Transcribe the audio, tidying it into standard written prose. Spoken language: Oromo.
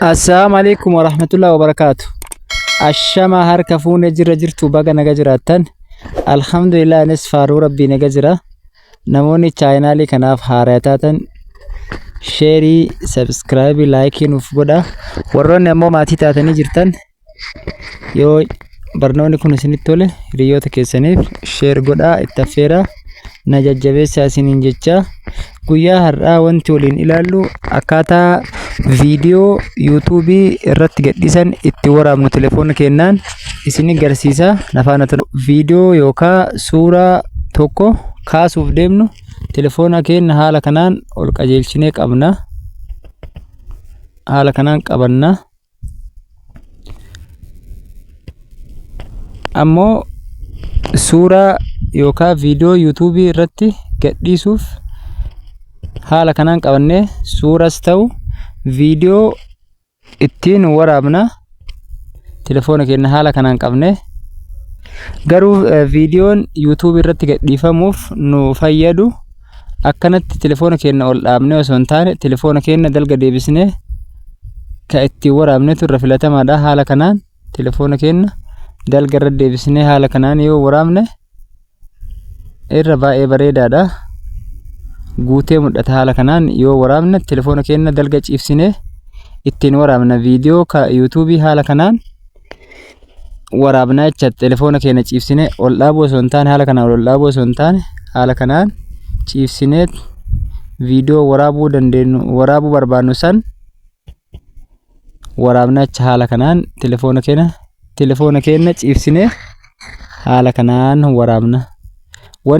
Assalamu alaikum warahmatullahi wabarakatuh. Ashama harka fuune jirtu baga naga jiraattan. Alhamdulillah anis faaruu rabbii naga jira. Namoonni chaayinaalii kanaaf haaraa taatan sheerii, subscribe, like nuuf godha. Warroonni ammoo maatii taatanii jirtan yoo barnoonni kun isinitti tole hiriyoota keessaniif sheer godhaa, itti affeeraa. Na jajjabeessaa isiniin jecha guyyaa har'aa wanti waliin ilaallu akkaataa viidiyoo YouTube irratti gadhiisan itti waraabnu telefoona keenyaan isin garsiisa. Nafaana viidiyoo yookaan suuraa tokko kaasuuf deemnu telefoona keenya haala kanaan ol qajeelchinee qabna. Haala kanaan qabanna. Ammoo suuraa yookaan viidiyoo YouTube irratti gadhiisuuf haala kanaan qabannee suuras ta'u viidiyoo ittiin waraabna telefoona keenya haala kanaan qabne. Garuu viidiyoon YouTube irratti gadhiifamuuf nu fayyadu akkanatti telefoona keenya ol dhaabnee osoo hin taane telefoona keenya dalga deebisnee ka ittiin waraabnetu irra filatamaadha. Haala kanaan telefoona keenya dalga irra deebisnee haala kanaan yoo waraabne irra baay'ee bareedaadha. Guutee mul'ata. Haala kanaan yoo waraabne telefoona keenya dalga ciibsinee ittiin waraabna viidiyoo ka YouTube haala kanaan waraabna jecha telefoona keenya ciibsinee ol dhaabuu osoo hin taane haala kanaan ol dhaabuu osoo hin taane haala kanaan ciibsinee viidiyoo waraabuu dandeenyu waraabuu barbaannu san waraabna jecha haala kanaan telefoona keenya ciibsinee haala kanaan waraabna.